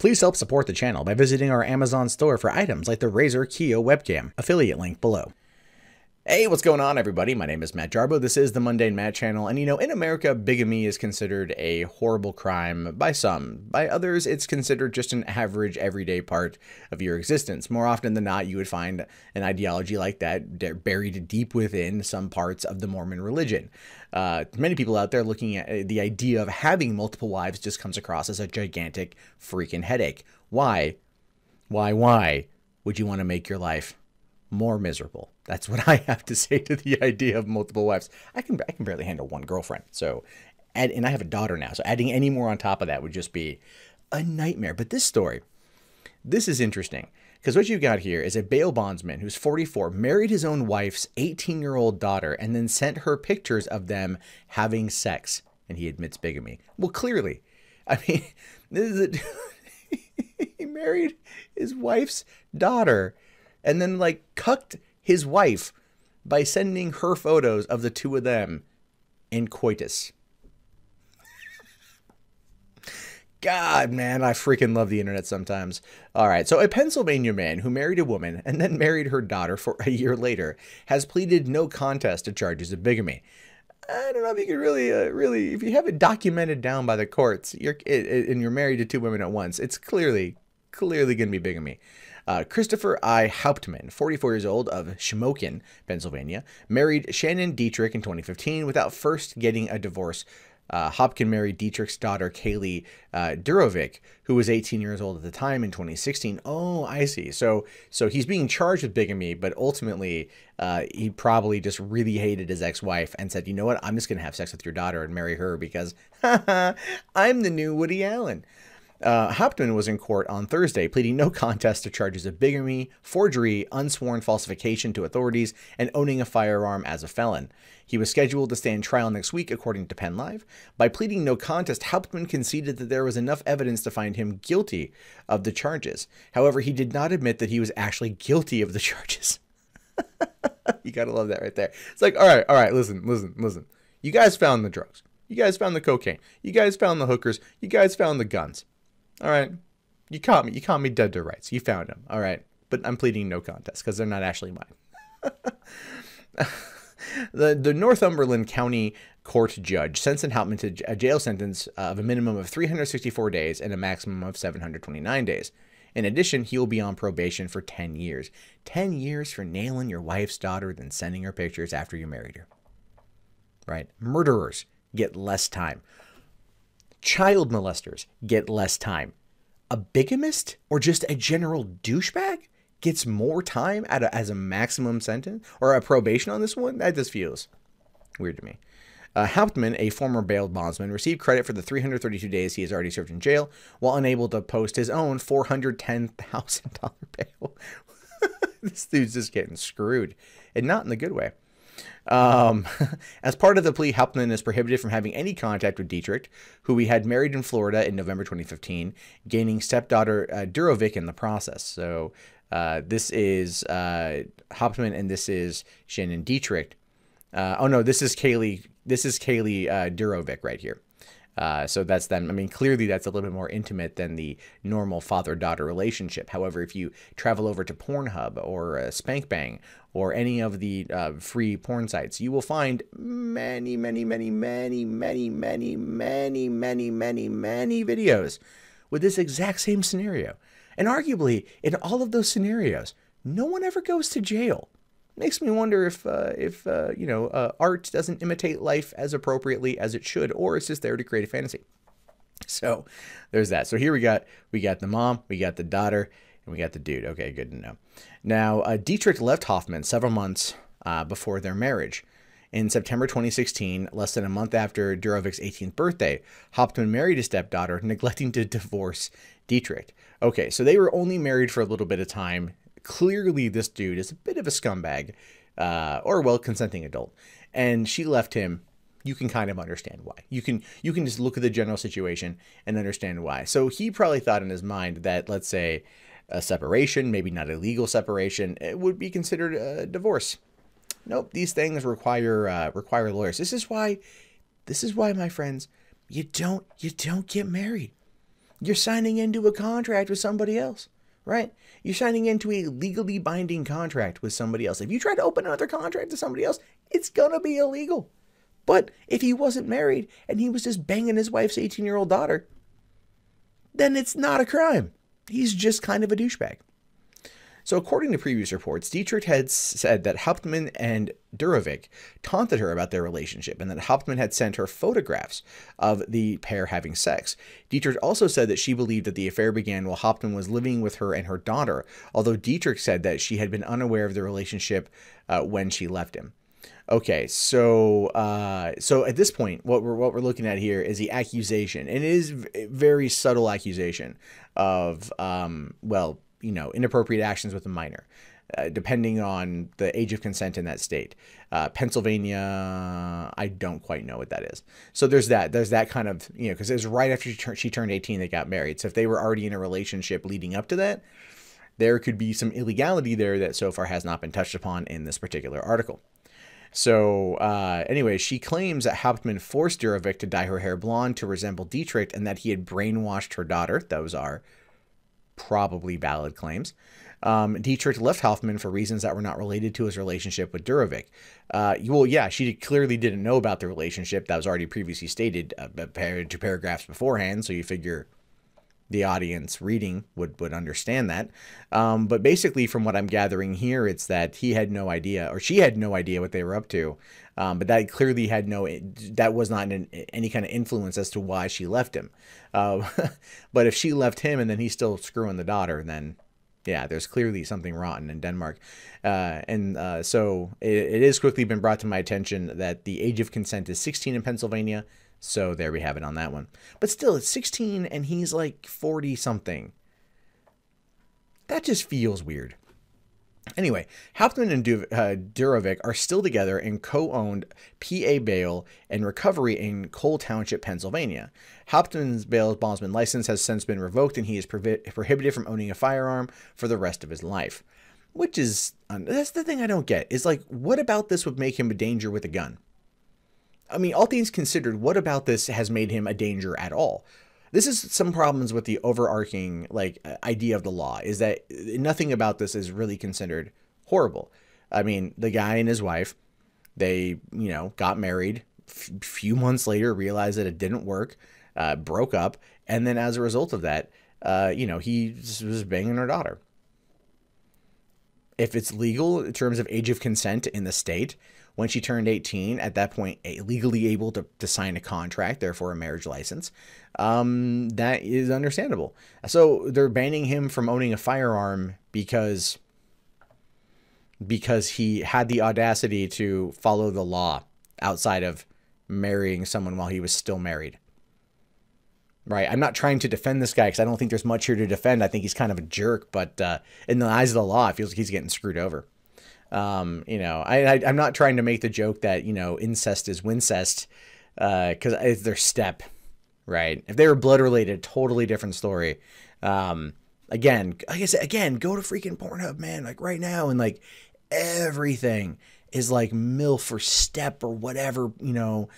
Please help support the channel by visiting our Amazon store for items like the Razer Kiyo webcam, affiliate link below. Hey, what's going on, everybody? My name is Matt Jarbo. This is the Mundane Matt channel, and in America, bigamy is considered a horrible crime by some. By others, it's considered just an average, everyday part of your existence. More often than not, you would find an ideology like that buried deep within some parts of the Mormon religion. Many people out there looking at the idea of having multiple wives just comes across as a gigantic freaking headache. Why would you want to make your life more miserable? That's what I have to say to the idea of multiple wives. I can barely handle one girlfriend. So, and I have a daughter now. So adding any more on top of that would just be a nightmare. But this story, this is interesting because what you've got here is a bail bondsman who's 44, married his own wife's 18-year-old daughter, and then sent her pictures of them having sex. And he admits bigamy. Well, clearly, I mean, this is he married his wife's daughter and then like cucked his wife by sending her photos of the two of them in coitus. God, man, I freaking love the internet sometimes. All right, so a Pennsylvania man who married a woman and then married her daughter for a year later has pleaded no contest to charges of bigamy. I don't know if you could really, if you have it documented down by the courts, and you're married to two women at once, it's clearly going to be bigamy. Christopher I. Hauptmann, 44 years old, of Shamokin, Pennsylvania, married Shannon Dietrich in 2015 without first getting a divorce. Hopkin married Dietrich's daughter, Kaylee Durovic, who was 18 years old at the time in 2016. Oh, I see. So he's being charged with bigamy, but ultimately he probably just really hated his ex-wife and said, you know what, I'm just going to have sex with your daughter and marry her because I'm the new Woody Allen. Hauptmann was in court on Thursday, pleading no contest to charges of bigamy, forgery, unsworn falsification to authorities, and owning a firearm as a felon. He was scheduled to stand trial next week, according to Penn Live. By pleading no contest, Hauptmann conceded that there was enough evidence to find him guilty of the charges. However, he did not admit that he was actually guilty of the charges. You gotta love that right there. It's like, all right, listen. You guys found the drugs. You guys found the cocaine. You guys found the hookers. You guys found the guns. All right, you caught me. You caught me dead to rights. You found them. All right, but I'm pleading no contest because they're not actually mine. The Northumberland County Court judge sentenced Hauptmann to a jail sentence of a minimum of 364 days and a maximum of 729 days. In addition, he will be on probation for 10 years. 10 years for nailing your wife's daughter, then sending her pictures after you married her. Right? Murderers get less time. Child molesters get less time. A bigamist or just a general douchebag gets more time as a maximum sentence or a probation on this one? That just feels weird to me. Hauptmann, a former bail bondsman, received credit for the 332 days he has already served in jail while unable to post his own $410,000 bail. This dude's just getting screwed, and not in the good way. As part of the plea, Hauptmann is prohibited from having any contact with Dietrich, who he had married in Florida in November 2015, gaining stepdaughter Durovic in the process. So this is Hauptmann, and this is Shannon Dietrich. Oh no, this is Kaylee Durovic right here. So that's them. I mean, clearly that's a little bit more intimate than the normal father-daughter relationship. However, if you travel over to Pornhub or SpankBang or any of the free porn sites, you will find many videos with this exact same scenario. And arguably, in all of those scenarios, no one ever goes to jail. Makes me wonder if art doesn't imitate life as appropriately as it should, or it's just there to create a fantasy. So there's that. So here we got the mom, we got the daughter, and we got the dude. Okay, good to know. Now, Dietrich left Hauptmann several months before their marriage. In September 2016, less than a month after Durovic's 18th birthday, Hauptmann married his stepdaughter, neglecting to divorce Dietrich. Okay, so they were only married for a little bit of time. Clearly, this dude is a bit of a scumbag, or well, consenting adult, and she left him. You can kind of understand why. You can just look at the general situation and understand why. So he probably thought in his mind that, let's say, a separation, maybe not a legal separation, it would be considered a divorce. Nope, these things require lawyers. This is why, my friends, you don't get married. You're signing into a contract with somebody else, right? You're signing into a legally binding contract with somebody else. If you try to open another contract to somebody else, it's going to be illegal. But if he wasn't married and he was just banging his wife's 18-year-old daughter, then it's not a crime. He's just kind of a douchebag. So according to previous reports, Dietrich had said that Hauptmann and Durovic taunted her about their relationship and that Hauptmann had sent her photographs of the pair having sex. Dietrich also said that she believed that the affair began while Hauptmann was living with her and her daughter, although Dietrich said that she had been unaware of the relationship when she left him. Okay, so at this point, what we're looking at here is the accusation, and it is a very subtle accusation of well, you know, inappropriate actions with a minor, depending on the age of consent in that state. Pennsylvania, I don't quite know what that is. So there's that kind of, you know, because it was right after she turned 18 they got married. So if they were already in a relationship leading up to that, there could be some illegality there that so far has not been touched upon in this particular article. So anyway, she claims that Hauptmann forced Durovic to dye her hair blonde to resemble Dietrich and that he had brainwashed her daughter. Those are probably valid claims. Dietrich left Hauptmann for reasons that were not related to his relationship with Durovic. Well, yeah, she clearly didn't know about the relationship. That was already previously stated 2 paragraphs beforehand, so you figure the audience reading would understand that. But basically, from what I'm gathering here, it's that he had no idea, or she had no idea what they were up to. But that clearly had that was not any kind of influence as to why she left him. But if she left him and then he's still screwing the daughter, then yeah, there's clearly something rotten in Denmark. So it has quickly been brought to my attention that the age of consent is 16 in Pennsylvania. So there we have it on that one. But still, it's 16 and he's like 40 something. That just feels weird. Anyway, Hauptmann and Durovic are still together and co-owned PA Bail and Recovery in Cole Township, Pennsylvania. Hauptmann's bail bondsman license has since been revoked and he is prohibited from owning a firearm for the rest of his life. Which is, that's the thing I don't get, is like, what about this would make him a danger with a gun? I mean, all things considered, what about this has made him a danger at all? This is some problems with the overarching idea of the law, is that nothing about this is really considered horrible. I mean, the guy and his wife, they, you know, got married, few months later realized that it didn't work, broke up, and then as a result of that, you know, he was banging her daughter. If it's legal in terms of age of consent in the state, when she turned 18, at that point, legally able to sign a contract, therefore a marriage license, that is understandable. So they're banning him from owning a firearm because he had the audacity to follow the law outside of marrying someone while he was still married. Right? I'm not trying to defend this guy because I don't think there's much here to defend. I think he's kind of a jerk, but in the eyes of the law, it feels like he's getting screwed over. You know, I'm not trying to make the joke that, you know, incest is wincest, because it's their step, right? If they were blood related, totally different story. Again, like I said, again, go to freaking Pornhub, man, like right now, and like everything is like MILF or step or whatever, you know,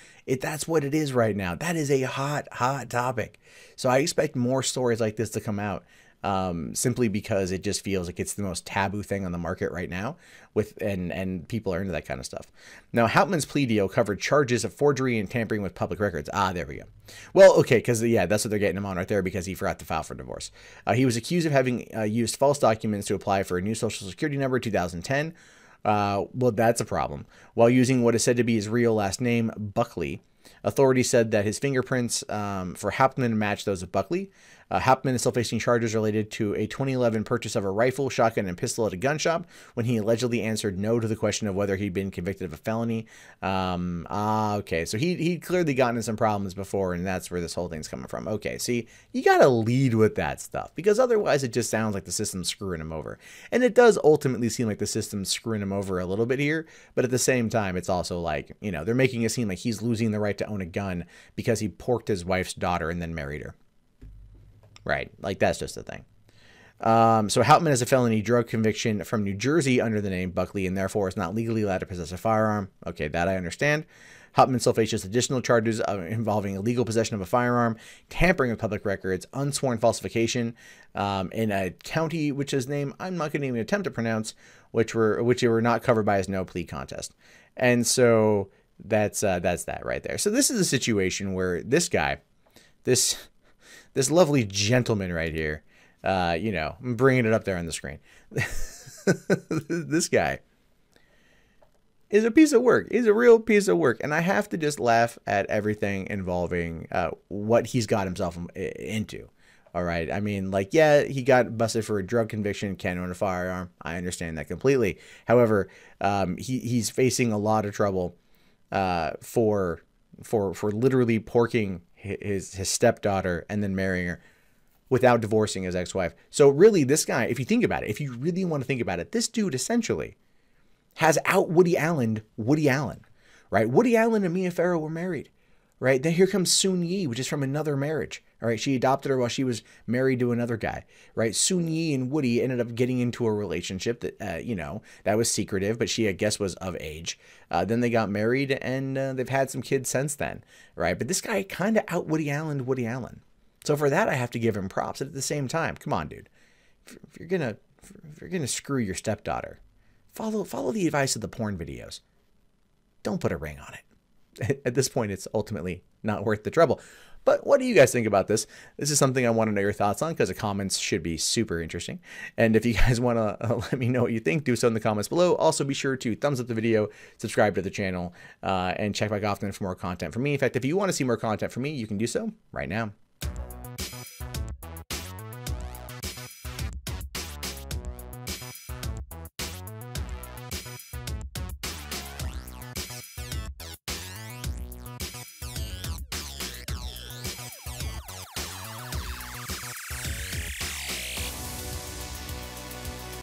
that's what it is right now. That is a hot topic. So I expect more stories like this to come out. Simply because it just feels like it's the most taboo thing on the market right now, and people are into that kind of stuff. Now, Hauptmann's plea deal covered charges of forgery and tampering with public records. Ah, there we go. Well, okay, because yeah, that's what they're getting him on right there, because he forgot to file for divorce. He was accused of having used false documents to apply for a new social security number in 2010. Well, that's a problem. While using what is said to be his real last name, Buckley, authorities said that his fingerprints for Hauptmann matched those of Buckley. Hauptmann is still facing charges related to a 2011 purchase of a rifle, shotgun, and pistol at a gun shop when he allegedly answered no to the question of whether he'd been convicted of a felony. Okay, so he'd clearly gotten in some problems before, and that's where this whole thing's coming from. Okay, see, you gotta lead with that stuff, because otherwise it just sounds like the system's screwing him over. And it does ultimately seem like the system's screwing him over a little bit here, but at the same time, it's also like, you know, they're making it seem like he's losing the right to own a gun because he porked his wife's daughter and then married her. Right, like that's just the thing. So Hauptmann has a felony drug conviction from New Jersey under the name Buckley and therefore is not legally allowed to possess a firearm. Okay, that I understand. Hauptmann still faces additional charges involving illegal possession of a firearm, tampering with public records, unsworn falsification, in a county which his name I'm not going to even attempt to pronounce, which were not covered by his no plea contest. And so that's that right there. So this is a situation where this guy, this lovely gentleman right here, you know, I'm bringing it up there on the screen. This guy is a piece of work. He's a real piece of work. And I have to just laugh at everything involving what he's got himself into. All right. I mean, like, yeah, he got busted for a drug conviction, can't own a firearm. I understand that completely. However, he's facing a lot of trouble for literally porking his stepdaughter and then marrying her without divorcing his ex-wife. So really, this guy, if you think about it, if you really want to think about it, this dude essentially has out Woody Allen, right? Woody Allen and Mia Farrow were married, right? Then here comes Soon Yi, which is from another marriage. All right, she adopted her while she was married to another guy, right? Soon Yi and Woody ended up getting into a relationship that, you know, that was secretive, but she, I guess, was of age. Then they got married, and they've had some kids since then, right? But this guy kind of out Woody Allen. So for that, I have to give him props. At the same time, come on, dude. If you're gonna screw your stepdaughter, follow the advice of the porn videos. Don't put a ring on it. At this point, it's ultimately not worth the trouble. But what do you guys think about this? This is something I want to know your thoughts on, because the comments should be super interesting. And if you guys want to let me know what you think, do so in the comments below. Also, be sure to thumbs up the video, subscribe to the channel, and check back often for more content from me. In fact, if you want to see more content from me, you can do so right now.